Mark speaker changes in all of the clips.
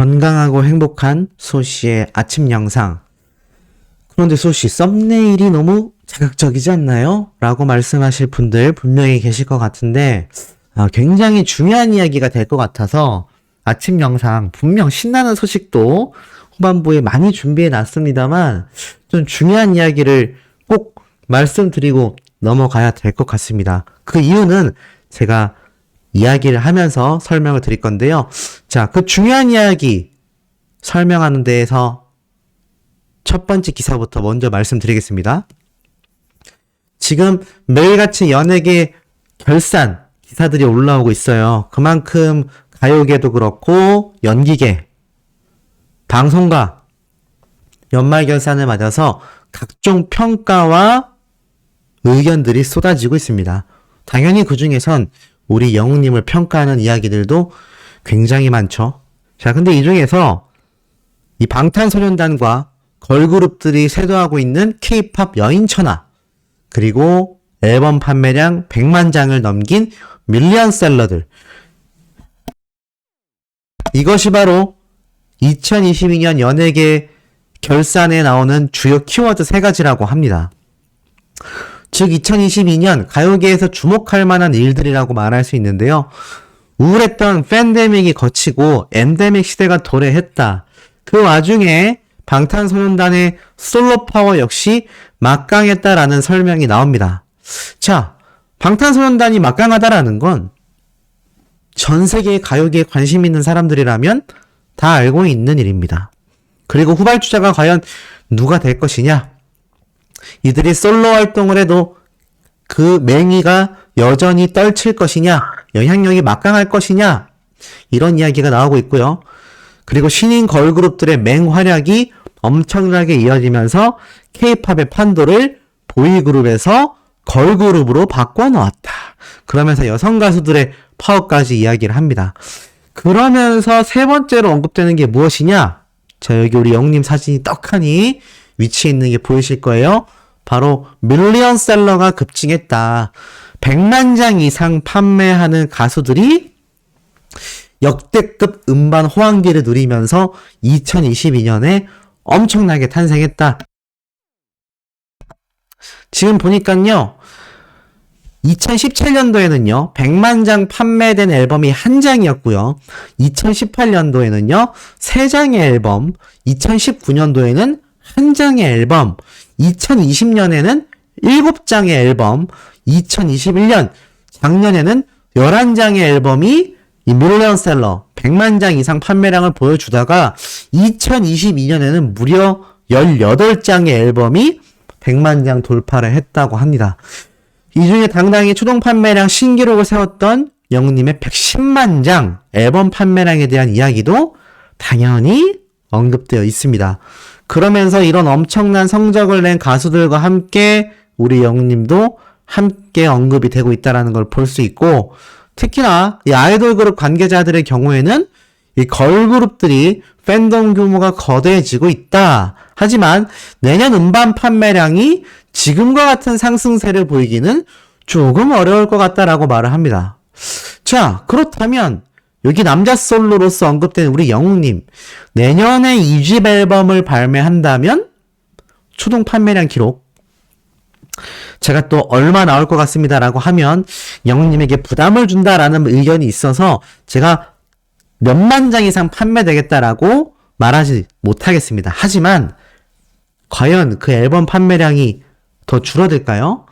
Speaker 1: 건강하고 행복한 소씨의 아침 영상. 그런데 소씨, 썸네일이 너무 자극적이지 않나요? 라고 말씀하실 분들 분명히 계실 것 같은데, 굉장히 중요한 이야기가 될 것 같아서 아침 영상, 분명 신나는 소식도 후반부에 많이 준비해 놨습니다만 좀 중요한 이야기를 꼭 말씀드리고 넘어가야 될 것 같습니다. 그 이유는 제가 이야기를 하면서 설명을 드릴 건데요. 자, 그 중요한 이야기 설명하는 데에서 첫 번째 기사부터 먼저 말씀드리겠습니다. 지금 매일같이 연예계 결산 기사들이 올라오고 있어요. 그만큼 가요계도 그렇고 연기계, 방송가 연말 결산을 맞아서 각종 평가와 의견들이 쏟아지고 있습니다. 당연히 그 중에선 우리 영웅님을 평가하는 이야기들도 굉장히 많죠. 자, 근데 이 중에서 이 방탄소년단과 걸그룹들이 쇄도하고 있는 K-팝 여인천하, 그리고 앨범 판매량 100만 장을 넘긴 밀리언셀러들, 이것이 바로 2022년 연예계 결산에 나오는 주요 키워드 3가지라고 합니다. 즉 2022년 가요계에서 주목할 만한 일들이라고 말할 수 있는데요. 우울했던 팬데믹이 거치고 엔데믹 시대가 도래했다. 그 와중에 방탄소년단의 솔로 파워 역시 막강했다라는 설명이 나옵니다. 자, 방탄소년단이 막강하다라는 건 전 세계 가요계에 관심 있는 사람들이라면 다 알고 있는 일입니다. 그리고 후발주자가 과연 누가 될 것이냐? 이들이 솔로 활동을 해도 그 맹위가 여전히 떨칠 것이냐? 영향력이 막강할 것이냐? 이런 이야기가 나오고 있고요. 그리고 신인 걸그룹들의 맹활약이 엄청나게 이어지면서 K-팝의 판도를 보이그룹에서 걸그룹으로 바꿔놓았다. 그러면서 여성 가수들의 파워까지 이야기를 합니다. 그러면서 세 번째로 언급되는 게 무엇이냐? 자, 여기 우리 영웅님 사진이 떡하니 위치해 있는 게 보이실 거예요. 바로 밀리언셀러가 급증했다. 100만 장 이상 판매하는 가수들이 역대급 음반 호황기를 누리면서 2022년에 엄청나게 탄생했다. 지금 보니까요, 2017년도에는요, 100만 장 판매된 앨범이 1장이었고요. 2018년도에는요, 3장의 앨범, 2019년도에는 1장의 앨범, 2020년에는 7장의 앨범, 2021년, 작년에는 11장의 앨범이 이 밀리언셀러, 100만 장 이상 판매량을 보여주다가 2022년에는 무려 18장의 앨범이 100만 장 돌파를 했다고 합니다. 이 중에 당당히 초동 판매량 신기록을 세웠던 영웅님의 110만 장 앨범 판매량에 대한 이야기도 당연히 언급되어 있습니다. 그러면서 이런 엄청난 성적을 낸 가수들과 함께 우리 영웅님도 함께 언급이 되고 있다는 걸 볼 수 있고, 특히나 이 아이돌 그룹 관계자들의 경우에는 이 걸그룹들이 팬덤 규모가 거대해지고 있다. 하지만 내년 음반 판매량이 지금과 같은 상승세를 보이기는 조금 어려울 것 같다라고 말을 합니다. 자, 그렇다면 여기 남자 솔로로서 언급된 우리 영웅님, 내년에 2집 앨범을 발매한다면 초동 판매량 기록, 제가 또 얼마 나올 것 같습니다라고 하면 영웅님에게 부담을 준다라는 의견이 있어서 제가 몇만 장 이상 판매되겠다라고 말하지 못하겠습니다. 하지만 과연 그 앨범 판매량이 더 줄어들까요?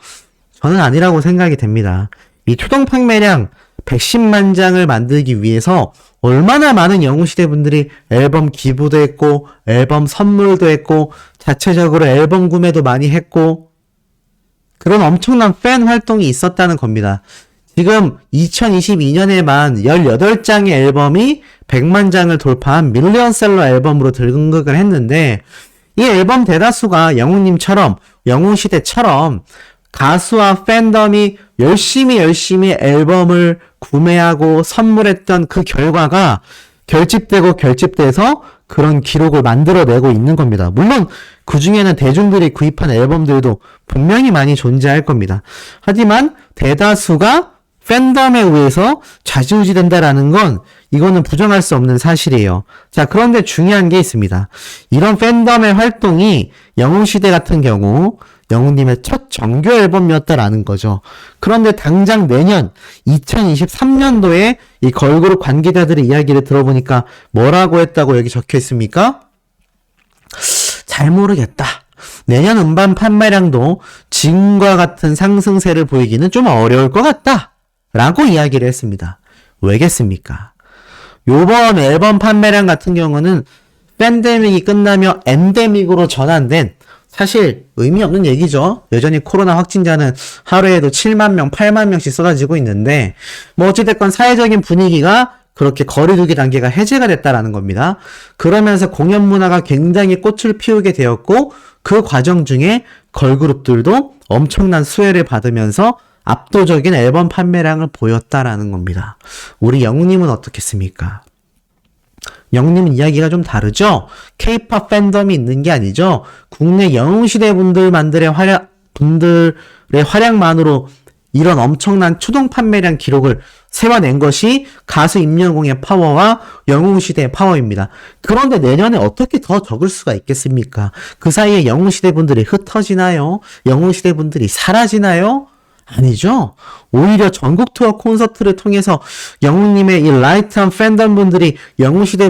Speaker 1: 저는 아니라고 생각이 됩니다. 이 초동 판매량 110만 장을 만들기 위해서 얼마나 많은 영웅시대 분들이 앨범 기부도 했고, 앨범 선물도 했고, 자체적으로 앨범 구매도 많이 했고, 그런 엄청난 팬 활동이 있었다는 겁니다. 지금 2022년에만 18장의 앨범이 100만 장을 돌파한 밀리언셀러 앨범으로 등극을 했는데, 이 앨범 대다수가 영웅님처럼, 영웅시대처럼 가수와 팬덤이 열심히 앨범을 구매하고 선물했던 그 결과가 결집돼서 그런 기록을 만들어내고 있는 겁니다. 물론 그 중에는 대중들이 구입한 앨범들도 분명히 많이 존재할 겁니다. 하지만 대다수가 팬덤에 의해서 좌지우지 된다라는 건 이거는 부정할 수 없는 사실이에요. 자, 그런데 중요한 게 있습니다. 이런 팬덤의 활동이 영웅시대 같은 경우 영웅님의 첫 정규 앨범이었다라는 거죠. 그런데 당장 내년 2023년도에 이 걸그룹 관계자들의 이야기를 들어보니까 뭐라고 했다고 여기 적혀 있습니까? 잘 모르겠다. 내년 음반 판매량도 지금과 같은 상승세를 보이기는 좀 어려울 것 같다. 라고 이야기를 했습니다. 왜겠습니까? 요번 앨범 판매량 같은 경우는 팬데믹이 끝나며 엔데믹으로 전환된 사실 의미 없는 얘기죠. 여전히 코로나 확진자는 하루에도 7만 명, 8만 명씩 쏟아지고 있는데 뭐 어찌됐건 사회적인 분위기가 그렇게 거리두기 단계가 해제가 됐다라는 겁니다. 그러면서 공연 문화가 굉장히 꽃을 피우게 되었고 그 과정 중에 걸그룹들도 엄청난 수혜를 받으면서 압도적인 앨범 판매량을 보였다라는 겁니다. 우리 영웅님은 어떻겠습니까? 영웅님은 이야기가 좀 다르죠? K-POP 팬덤이 있는 게 아니죠? 국내 영웅시대 분들의 활약만으로 이런 엄청난 추동 판매량 기록을 세워낸 것이 가수 임영웅의 파워와 영웅시대의 파워입니다. 그런데 내년에 어떻게 더 적을 수가 있겠습니까? 그 사이에 영웅시대 분들이 흩어지나요? 영웅시대 분들이 사라지나요? 아니죠. 오히려 전국 투어 콘서트를 통해서 영웅님의 이 라이트한 팬덤 분들이 영웅시대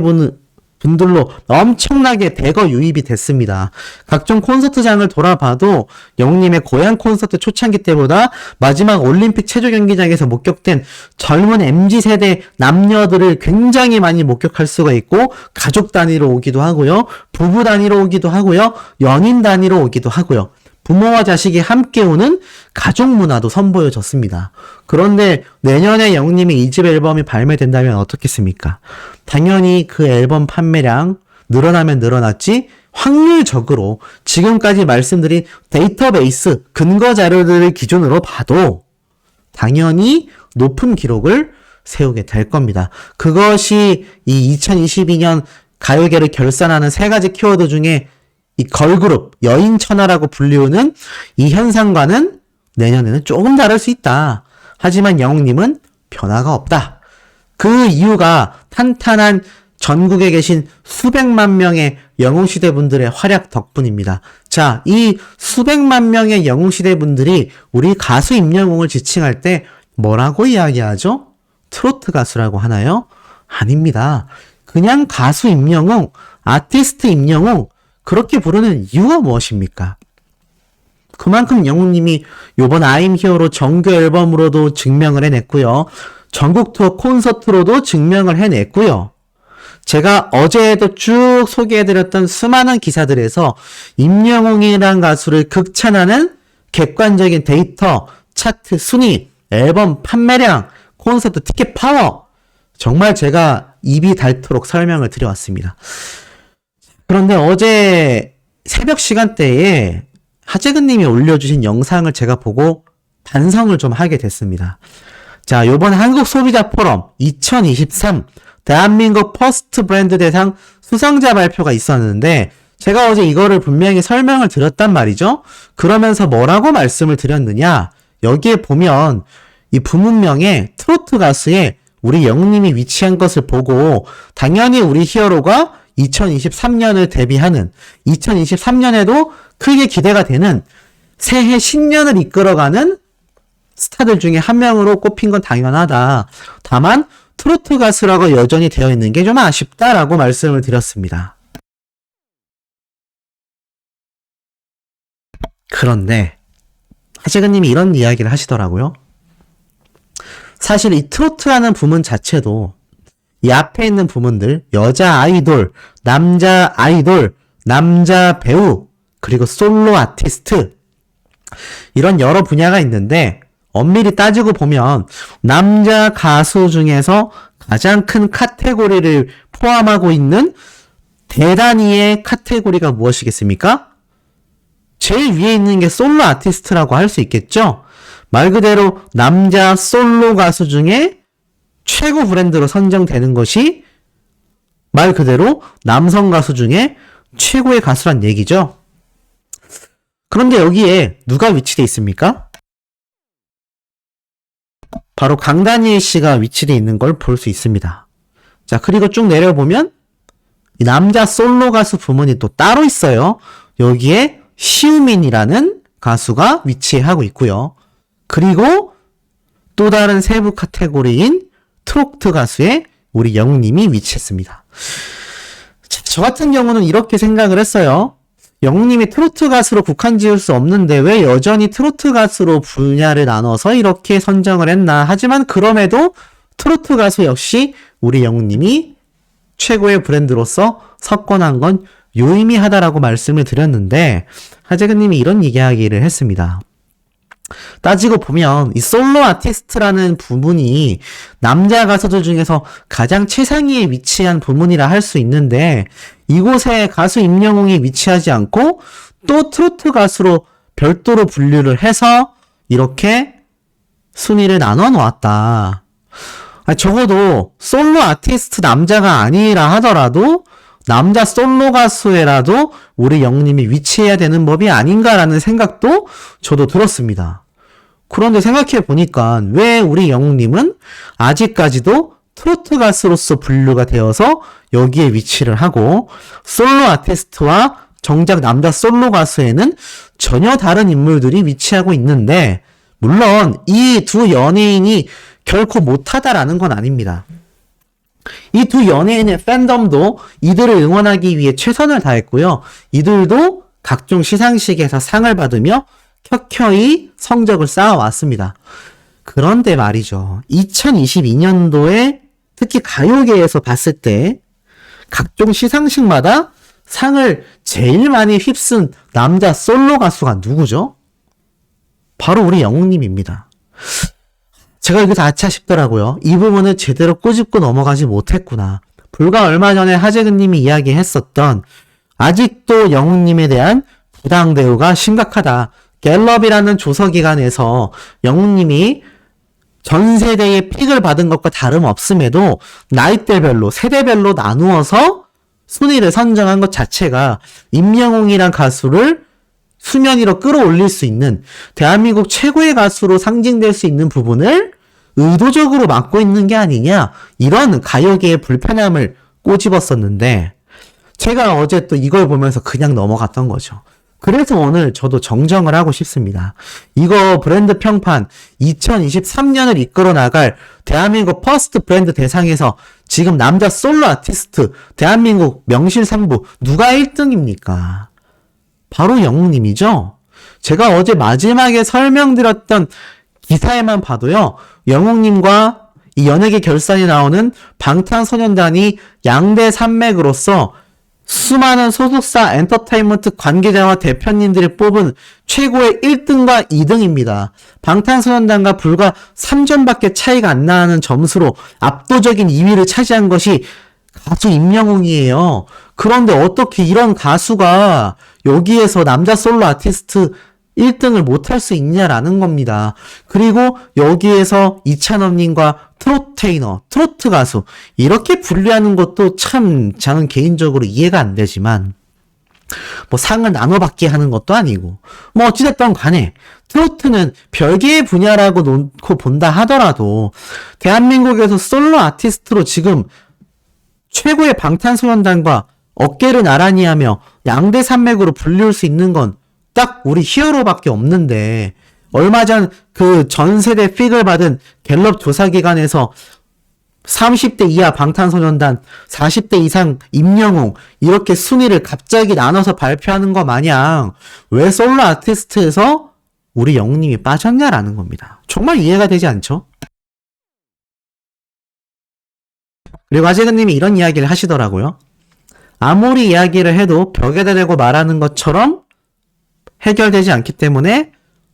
Speaker 1: 분들로 엄청나게 대거 유입이 됐습니다. 각종 콘서트장을 돌아봐도 영웅님의 고향 콘서트 초창기 때보다 마지막 올림픽 체조 경기장에서 목격된 젊은 MZ세대 남녀들을 굉장히 많이 목격할 수가 있고 가족 단위로 오기도 하고요. 부부 단위로 오기도 하고요. 연인 단위로 오기도 하고요. 부모와 자식이 함께 오는 가족 문화도 선보여졌습니다. 그런데 내년에 영웅님의 2집 앨범이 발매된다면 어떻겠습니까? 당연히 그 앨범 판매량 늘어나면 늘어났지 확률적으로 지금까지 말씀드린 데이터베이스 근거 자료들을 기준으로 봐도 당연히 높은 기록을 세우게 될 겁니다. 그것이 이 2022년 가요계를 결산하는 세 가지 키워드 중에 이 걸그룹, 여인천하라고 불리우는 이 현상과는 내년에는 조금 다를 수 있다. 하지만 영웅님은 변화가 없다. 그 이유가 탄탄한 전국에 계신 수백만 명의 영웅시대 분들의 활약 덕분입니다. 자, 이 수백만 명의 영웅시대 분들이 우리 가수 임영웅을 지칭할 때 뭐라고 이야기하죠? 트로트 가수라고 하나요? 아닙니다. 그냥 가수 임영웅, 아티스트 임영웅, 그렇게 부르는 이유가 무엇입니까? 그만큼 영웅님이 요번 I'm Here로 정규 앨범으로도 증명을 해냈고요. 전국 투어 콘서트로도 증명을 해냈고요. 제가 어제도 쭉 소개해드렸던 수많은 기사들에서 임영웅이란 가수를 극찬하는 객관적인 데이터, 차트, 순위, 앨범 판매량, 콘서트 티켓 파워 정말 제가 입이 닳도록 설명을 드려왔습니다. 그런데 어제 새벽 시간대에 하재근님이 올려주신 영상을 제가 보고 반성을 좀 하게 됐습니다. 자, 요번 한국 소비자 포럼 2023 대한민국 퍼스트 브랜드 대상 수상자 발표가 있었는데 제가 어제 이거를 분명히 설명을 드렸단 말이죠. 그러면서 뭐라고 말씀을 드렸느냐? 여기에 보면 이 부문명에 트로트 가수에 우리 영웅님이 위치한 것을 보고 당연히 우리 히어로가 2023년을 대비하는 2023년에도 크게 기대가 되는 새해 신년을 이끌어가는 스타들 중에 한 명으로 꼽힌 건 당연하다. 다만 트로트 가수라고 여전히 되어 있는 게 좀 아쉽다라고 말씀을 드렸습니다. 그런데 하재근님이 이런 이야기를 하시더라고요. 사실 이 트로트라는 부문 자체도 이 앞에 있는 부문들, 여자 아이돌, 남자 배우, 그리고 솔로 아티스트 이런 여러 분야가 있는데 엄밀히 따지고 보면 남자 가수 중에서 가장 큰 카테고리를 포함하고 있는 대단위의 카테고리가 무엇이겠습니까? 제일 위에 있는 게 솔로 아티스트라고 할 수 있겠죠? 말 그대로 남자 솔로 가수 중에 최고 브랜드로 선정되는 것이 말 그대로 남성 가수 중에 최고의 가수란 얘기죠. 그런데 여기에 누가 위치되어 있습니까? 바로 강다니엘 씨가 위치되어 있는 걸 볼 수 있습니다. 자, 그리고 쭉 내려보면 이 남자 솔로 가수 부문이 또 따로 있어요. 여기에 시우민이라는 가수가 위치하고 있고요. 그리고 또 다른 세부 카테고리인 트로트 가수에 우리 영님이 위치했습니다. 자, 저 같은 경우는 이렇게 생각을 했어요. 영님이 트로트 가수로 국한 지을 수 없는데 왜 여전히 트로트 가수로 분야를 나눠서 이렇게 선정을 했나. 하지만 그럼에도 트로트 가수 역시 우리 영님이 최고의 브랜드로서 석권한 건 유의미하다라고 말씀을 드렸는데 하재근님이 이런 이야기를 했습니다. 따지고 보면 이 솔로 아티스트라는 부문이 남자 가수들 중에서 가장 최상위에 위치한 부문이라 할 수 있는데 이곳에 가수 임영웅이 위치하지 않고 또 트로트 가수로 별도로 분류를 해서 이렇게 순위를 나눠 놓았다. 적어도 솔로 아티스트 남자가 아니라 하더라도 남자 솔로 가수에라도 우리 영님이 위치해야 되는 법이 아닌가라는 생각도 저도 들었습니다. 그런데 생각해 보니까 왜 우리 영님은 아직까지도 트로트 가수로서 분류가 되어서 여기에 위치를 하고 솔로 아티스트와 정작 남자 솔로 가수에는 전혀 다른 인물들이 위치하고 있는데 물론 이 두 연예인이 결코 못하다라는 건 아닙니다. 이 두 연예인의 팬덤도 이들을 응원하기 위해 최선을 다했고요. 이들도 각종 시상식에서 상을 받으며 켜켜이 성적을 쌓아왔습니다. 그런데 말이죠. 2022년도에 특히 가요계에서 봤을 때 각종 시상식마다 상을 제일 많이 휩쓴 남자 솔로 가수가 누구죠? 바로 우리 영웅님입니다. 제가 여기서 아차 싶더라고요. 이 부분을 제대로 꼬집고 넘어가지 못했구나. 불과 얼마 전에 하재근님이 이야기했었던 아직도 영웅님에 대한 부당 대우가 심각하다. 갤럽이라는 조사기관에서 영웅님이 전 세대의 픽을 받은 것과 다름없음에도 나이대별로 세대별로 나누어서 순위를 선정한 것 자체가 임영웅이란 가수를 수면 위로 끌어올릴 수 있는 대한민국 최고의 가수로 상징될 수 있는 부분을 의도적으로 막고 있는 게 아니냐 이런 가요계의 불편함을 꼬집었었는데 제가 어제 또 이걸 보면서 그냥 넘어갔던 거죠. 그래서 오늘 저도 정정을 하고 싶습니다. 이거 브랜드 평판 2023년을 이끌어 나갈 대한민국 퍼스트 브랜드 대상에서 지금 남자 솔로 아티스트 대한민국 명실상부 누가 1등입니까? 바로 영웅님이죠. 제가 어제 마지막에 설명드렸던 기사에만 봐도요. 영웅님과 이 연예계 결산이 나오는 방탄소년단이 양대 산맥으로서 수많은 소속사 엔터테인먼트 관계자와 대표님들이 뽑은 최고의 1등과 2등입니다. 방탄소년단과 불과 3점밖에 차이가 안 나는 점수로 압도적인 2위를 차지한 것이 가수 임영웅이에요. 그런데 어떻게 이런 가수가 여기에서 남자 솔로 아티스트 1등을 못할 수 있냐라는 겁니다. 그리고 여기에서 이찬원님과 트로테이너, 트로트 가수 이렇게 분류하는 것도 참 저는 개인적으로 이해가 안 되지만 뭐 상을 나눠받게 하는 것도 아니고 뭐 어찌됐든 간에 트로트는 별개의 분야라고 놓고 본다 하더라도 대한민국에서 솔로 아티스트로 지금 최고의 방탄소년단과 어깨를 나란히 하며 양대 산맥으로 불릴 수 있는 건 딱 우리 히어로밖에 없는데 얼마 전 그 전 세대 픽을 받은 갤럽 조사기관에서 30대 이하 방탄소년단, 40대 이상 임영웅 이렇게 순위를 갑자기 나눠서 발표하는 거 마냥 왜 솔로 아티스트에서 우리 영웅님이 빠졌냐라는 겁니다. 정말 이해가 되지 않죠? 그리고 하재근님이 이런 이야기를 하시더라고요. 아무리 이야기를 해도 벽에다 대고 말하는 것처럼 해결되지 않기 때문에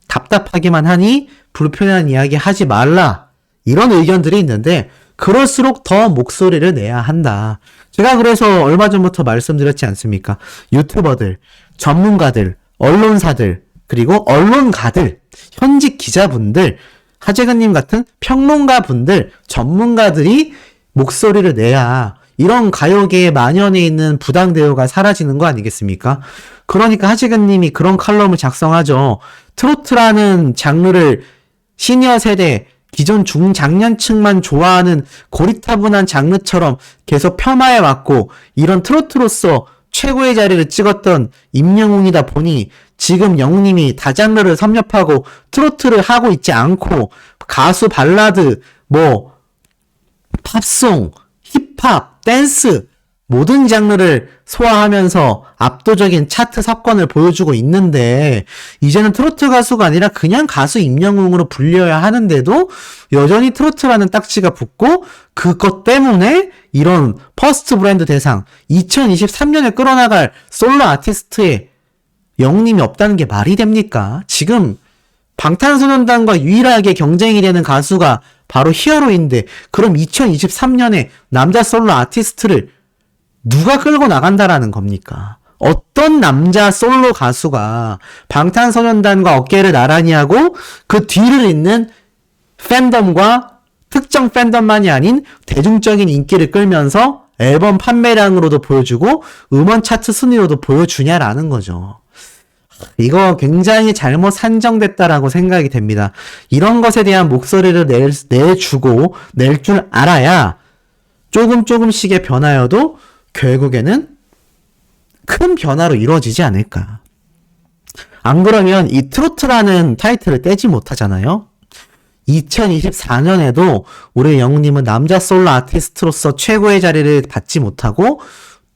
Speaker 1: 답답하기만 하니 불편한 이야기 하지 말라. 이런 의견들이 있는데 그럴수록 더 목소리를 내야 한다. 제가 그래서 얼마 전부터 말씀드렸지 않습니까? 유튜버들, 전문가들, 언론사들, 그리고 언론가들, 현직 기자분들, 하재근님 같은 평론가분들, 전문가들이 목소리를 내야 이런 가요계에 만연해 있는 부당 대우가 사라지는 거 아니겠습니까? 그러니까 하재근님이 그런 칼럼을 작성하죠. 트로트라는 장르를 시니어 세대, 기존 중장년층만 좋아하는 고리타분한 장르처럼 계속 폄하해왔고 이런 트로트로서 최고의 자리를 찍었던 임영웅이다 보니 지금 영웅님이 다장르를 섭렵하고 트로트를 하고 있지 않고 가수 발라드, 뭐 팝송, 힙합, 댄스 모든 장르를 소화하면서 압도적인 차트 석권을 보여주고 있는데 이제는 트로트 가수가 아니라 그냥 가수 임영웅으로 불려야 하는데도 여전히 트로트라는 딱지가 붙고 그것 때문에 이런 퍼스트 브랜드 대상 2023년에 끌어나갈 솔로 아티스트의 영웅님이 없다는 게 말이 됩니까? 지금 방탄소년단과 유일하게 경쟁이 되는 가수가 바로 히어로인데 그럼 2023년에 남자 솔로 아티스트를 누가 끌고 나간다라는 겁니까? 어떤 남자 솔로 가수가 방탄소년단과 어깨를 나란히 하고 그 뒤를 잇는 팬덤과 특정 팬덤만이 아닌 대중적인 인기를 끌면서 앨범 판매량으로도 보여주고 음원 차트 순위로도 보여주냐라는 거죠. 이거 굉장히 잘못 산정됐다라고 생각이 됩니다. 이런 것에 대한 목소리를 내주고 낼 줄 알아야 조금씩의 변화여도 결국에는 큰 변화로 이루어지지 않을까. 안 그러면 이 트로트라는 타이틀을 떼지 못하잖아요. 2024년에도 우리 영웅님은 남자 솔로 아티스트로서 최고의 자리를 받지 못하고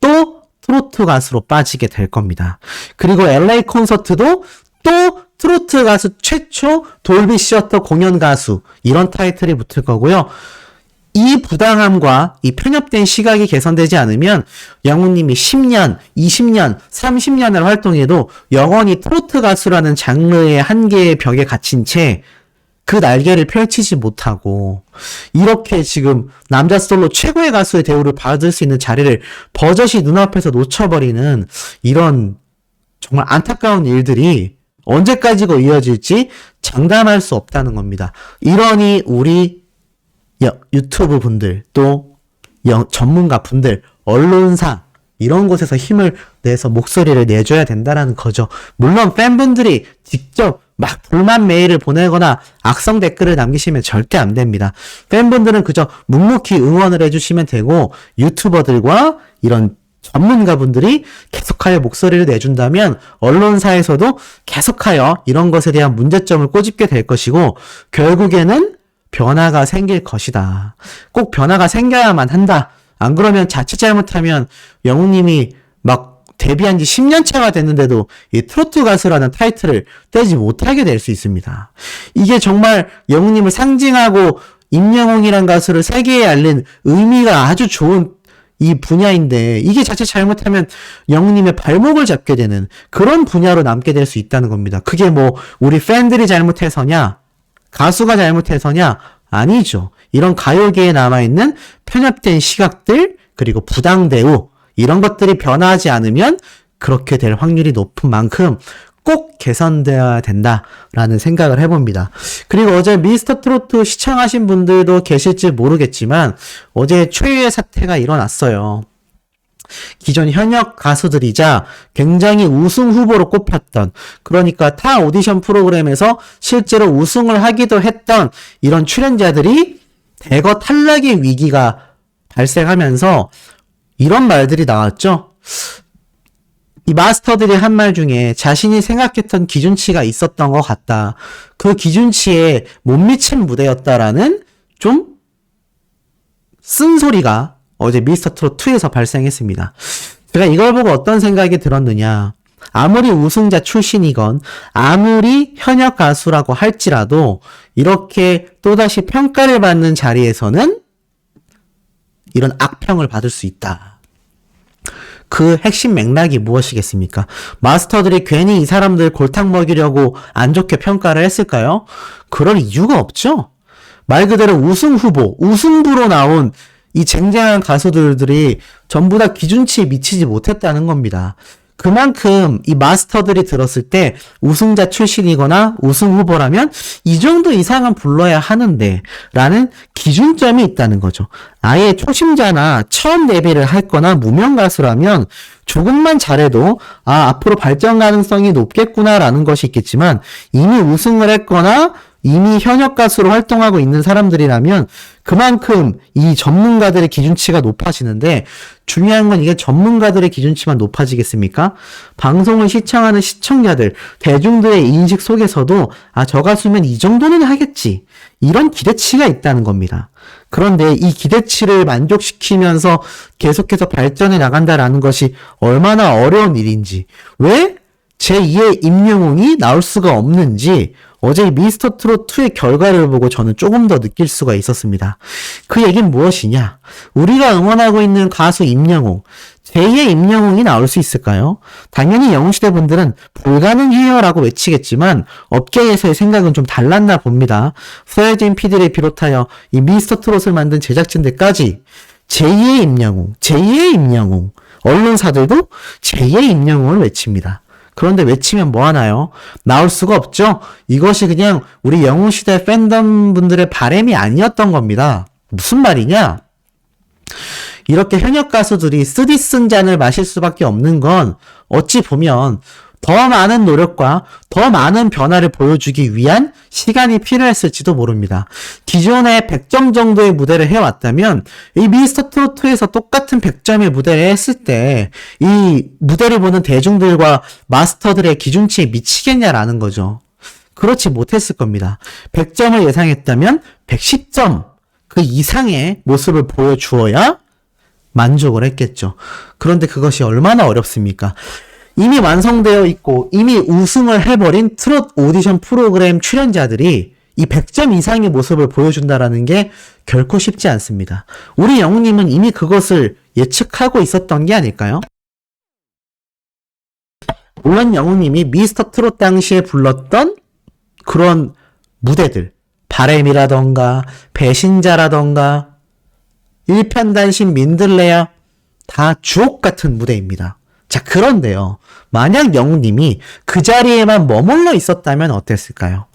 Speaker 1: 또 트로트 가수로 빠지게 될 겁니다. 그리고 LA 콘서트도 또 트로트 가수 최초 돌비 시어터 공연 가수 이런 타이틀이 붙을 거고요. 이 부당함과 이 편협된 시각이 개선되지 않으면 영웅님이 10년, 20년, 30년을 활동해도 영원히 트로트 가수라는 장르의 한계의 벽에 갇힌 채 그 날개를 펼치지 못하고 이렇게 지금 남자 솔로 최고의 가수의 대우를 받을 수 있는 자리를 버젓이 눈앞에서 놓쳐버리는 이런 정말 안타까운 일들이 언제까지고 이어질지 장담할 수 없다는 겁니다. 이러니 우리 유튜브 분들 또 전문가 분들 언론사 이런 곳에서 힘을 내서 목소리를 내줘야 된다라는 거죠. 물론 팬분들이 직접 막 불만 메일을 보내거나 악성 댓글을 남기시면 절대 안 됩니다. 팬분들은 그저 묵묵히 응원을 해주시면 되고 유튜버들과 이런 전문가분들이 계속하여 목소리를 내준다면 언론사에서도 계속하여 이런 것에 대한 문제점을 꼬집게 될 것이고 결국에는 변화가 생길 것이다. 꼭 변화가 생겨야만 한다. 안 그러면 자칫 잘못하면 영웅님이 막 데뷔한 지 10년 차가 됐는데도 이 트로트 가수라는 타이틀을 떼지 못하게 될 수 있습니다. 이게 정말 영웅님을 상징하고 임영웅이란 가수를 세계에 알린 의미가 아주 좋은 이 분야인데 이게 자칫 잘못하면 영웅님의 발목을 잡게 되는 그런 분야로 남게 될 수 있다는 겁니다. 그게 뭐 우리 팬들이 잘못해서냐? 가수가 잘못해서냐? 아니죠. 이런 가요계에 남아있는 편협된 시각들 그리고 부당 대우 이런 것들이 변화하지 않으면 그렇게 될 확률이 높은 만큼 꼭 개선되어야 된다라는 생각을 해봅니다. 그리고 어제 미스터 트로트 시청하신 분들도 계실지 모르겠지만 어제 최유의 사태가 일어났어요. 기존 현역 가수들이자 굉장히 우승 후보로 꼽혔던 그러니까 타 오디션 프로그램에서 실제로 우승을 하기도 했던 이런 출연자들이 대거 탈락의 위기가 발생하면서 이런 말들이 나왔죠. 이 마스터들이 한 말 중에 자신이 생각했던 기준치가 있었던 것 같다. 그 기준치에 못 미친 무대였다라는 좀 쓴소리가 어제 미스터 트롯 2에서 발생했습니다. 제가 이걸 보고 어떤 생각이 들었느냐. 아무리 우승자 출신이건 아무리 현역 가수라고 할지라도 이렇게 또다시 평가를 받는 자리에서는 이런 악평을 받을 수 있다. 그 핵심 맥락이 무엇이겠습니까? 마스터들이 괜히 이 사람들 골탕 먹이려고 안 좋게 평가를 했을까요? 그럴 이유가 없죠. 말 그대로 우승 후보, 우승부로 나온 이 쟁쟁한 가수들이 전부 다 기준치에 미치지 못했다는 겁니다. 그만큼 이 마스터들이 들었을 때 우승자 출신이거나 우승 후보라면 이 정도 이상은 불러야 하는데 라는 기준점이 있다는 거죠. 아예 초심자나 처음 데뷔를 할 거나 무명 가수라면 조금만 잘해도 앞으로 발전 가능성이 높겠구나 라는 것이 있겠지만 이미 우승을 했거나 이미 현역 가수로 활동하고 있는 사람들이라면 그만큼 이 전문가들의 기준치가 높아지는데 중요한 건 이게 전문가들의 기준치만 높아지겠습니까? 방송을 시청하는 시청자들, 대중들의 인식 속에서도 저 가수면 이 정도는 하겠지. 이런 기대치가 있다는 겁니다. 그런데 이 기대치를 만족시키면서 계속해서 발전해 나간다라는 것이 얼마나 어려운 일인지, 왜 제2의 임영웅이 나올 수가 없는지 어제 미스터 트롯 2의 결과를 보고 저는 조금 더 느낄 수가 있었습니다. 그 얘기는 무엇이냐? 우리가 응원하고 있는 가수 임영웅, 제2의 임영웅이 나올 수 있을까요? 당연히 영웅시대 분들은 불가능해요 라고 외치겠지만 업계에서의 생각은 좀 달랐나 봅니다. 서혜진 PD를 비롯하여 이 미스터 트롯을 만든 제작진들까지 제2의 임영웅, 제2의 임영웅, 언론사들도 제2의 임영웅을 외칩니다. 그런데 외치면 뭐하나요? 나올 수가 없죠? 이것이 그냥 우리 영웅시대 팬덤 분들의 바람이 아니었던 겁니다. 무슨 말이냐? 이렇게 현역 가수들이 쓰디 쓴 잔을 마실 수밖에 없는 건 어찌 보면 더 많은 노력과 더 많은 변화를 보여주기 위한 시간이 필요했을지도 모릅니다. 기존에 100점 정도의 무대를 해왔다면 이 미스터 트로트에서 똑같은 100점의 무대를 했을 때 이 무대를 보는 대중들과 마스터들의 기준치에 미치겠냐라는 거죠. 그렇지 못했을 겁니다. 100점을 예상했다면 110점 그 이상의 모습을 보여주어야 만족을 했겠죠. 그런데 그것이 얼마나 어렵습니까? 이미 완성되어 있고 이미 우승을 해버린 트롯 오디션 프로그램 출연자들이 이 100점 이상의 모습을 보여준다라는 게 결코 쉽지 않습니다. 우리 영웅님은 이미 그것을 예측하고 있었던 게 아닐까요? 물론 영웅님이 미스터 트롯 당시에 불렀던 그런 무대들, 바램이라던가 배신자라던가 일편단심 민들레야 다 주옥 같은 무대입니다. 자, 그런데요. 만약 영웅님이 그 자리에만 머물러 있었다면 어땠을까요?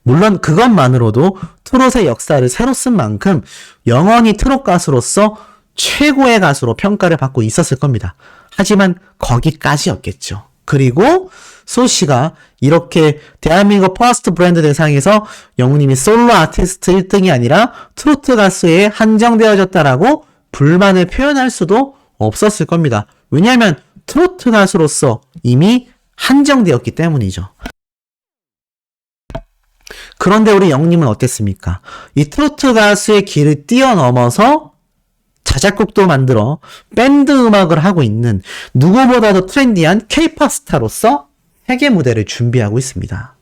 Speaker 1: 물론 그것만으로도 트롯의 역사를 새로 쓴 만큼 영원히 트롯 가수로서 최고의 가수로 평가를 받고 있었을 겁니다. 하지만 거기까지였겠죠. 그리고 소씨가 이렇게 대한민국 퍼스트 브랜드 대상에서 영웅님이 솔로 아티스트 1등이 아니라 트로트 가수에 한정되어졌다라고 불만을 표현할 수도 없었을 겁니다. 왜냐하면 트로트 가수로서 이미 한정되었기 때문이죠. 그런데 우리 영웅님은 어땠습니까? 이 트로트 가수의 길을 뛰어넘어서 자작곡도 만들어 밴드 음악을 하고 있는 누구보다도 트렌디한 K-POP 스타로서 세계 무대를 준비하고 있습니다.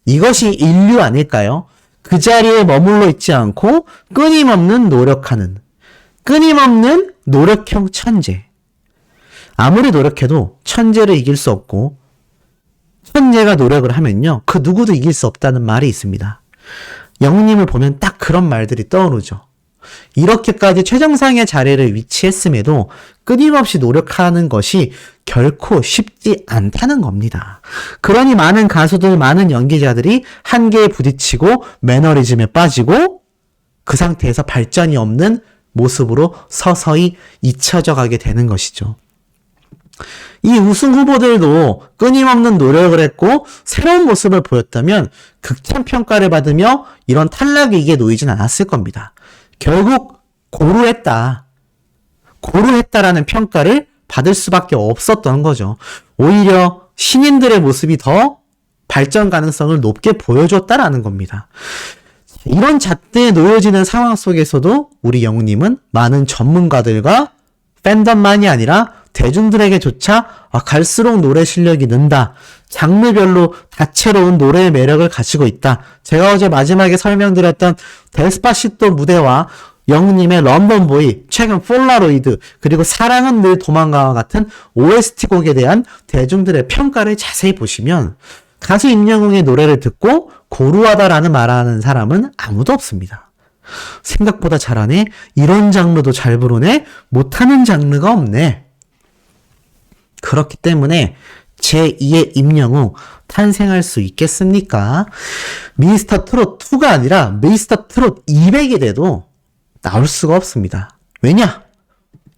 Speaker 1: 이것이 인류 아닐까요? 그 자리에 머물러 있지 않고 끊임없는 노력하는, 끊임없는 노력형 천재. 아무리 노력해도 천재를 이길 수 없고 천재가 노력을 하면요, 그 누구도 이길 수 없다는 말이 있습니다. 영웅님을 보면 딱 그런 말들이 떠오르죠. 이렇게까지 최정상의 자리를 위치했음에도 끊임없이 노력하는 것이 결코 쉽지 않다는 겁니다. 그러니 많은 가수들, 많은 연기자들이 한계에 부딪히고 매너리즘에 빠지고 그 상태에서 발전이 없는 모습으로 서서히 잊혀져 가게 되는 것이죠. 이 우승 후보들도 끊임없는 노력을 했고 새로운 모습을 보였다면 극찬 평가를 받으며 이런 탈락 위기에 놓이진 않았을 겁니다. 결국 고루했다라는 평가를 받을 수밖에 없었던 거죠. 오히려 신인들의 모습이 더 발전 가능성을 높게 보여줬다라는 겁니다. 이런 잣대에 놓여지는 상황 속에서도 우리 영웅님은 많은 전문가들과 팬덤만이 아니라 대중들에게조차 갈수록 노래 실력이 는다. 장르별로 다채로운 노래의 매력을 가지고 있다. 제가 어제 마지막에 설명드렸던 데스파시토 무대와 영웅님의 런던보이, 최근 폴라로이드, 그리고 사랑은 늘 도망가와 같은 OST 곡에 대한 대중들의 평가를 자세히 보시면 가수 임영웅의 노래를 듣고 고루하다라는 말하는 사람은 아무도 없습니다. 생각보다 잘하네? 이런 장르도 잘 부르네? 못하는 장르가 없네. 그렇기 때문에 제2의 임영웅 탄생할 수 있겠습니까? 미스터 트롯 2가 아니라 미스터 트롯 200이 돼도 나올 수가 없습니다. 왜냐?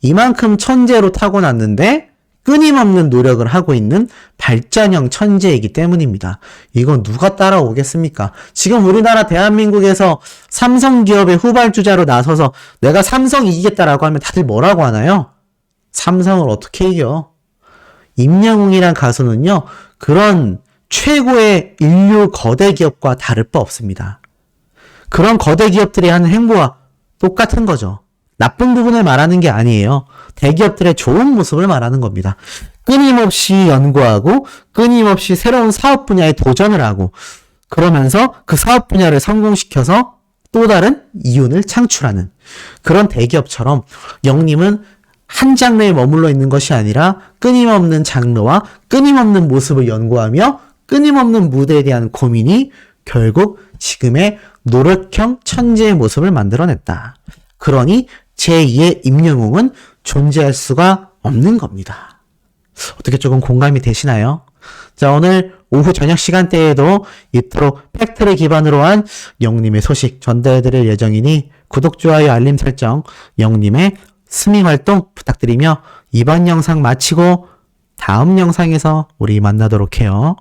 Speaker 1: 이만큼 천재로 타고났는데 끊임없는 노력을 하고 있는 발전형 천재이기 때문입니다. 이건 누가 따라오겠습니까? 지금 우리나라 대한민국에서 삼성 기업의 후발주자로 나서서 내가 삼성 이기겠다라고 하면 다들 뭐라고 하나요? 삼성을 어떻게 이겨? 임영웅이란 가수는요, 그런 최고의 인류 거대 기업과 다를 바 없습니다. 그런 거대 기업들이 하는 행보와 똑같은 거죠. 나쁜 부분을 말하는 게 아니에요. 대기업들의 좋은 모습을 말하는 겁니다. 끊임없이 연구하고 끊임없이 새로운 사업 분야에 도전을 하고 그러면서 그 사업 분야를 성공시켜서 또 다른 이윤을 창출하는 그런 대기업처럼 영님은 한 장르에 머물러 있는 것이 아니라 끊임없는 장르와 끊임없는 모습을 연구하며 끊임없는 무대에 대한 고민이 결국 지금의 노력형 천재의 모습을 만들어냈다. 그러니 제2의 임영웅은 존재할 수가 없는 겁니다. 어떻게 조금 공감이 되시나요? 자, 오늘 오후 저녁 시간대에도 이토록 팩트를 기반으로 한 영님의 소식 전달해드릴 예정이니 구독, 좋아요, 알림 설정, 영님의 스밍 활동 부탁드리며 이번 영상 마치고 다음 영상에서 우리 만나도록 해요.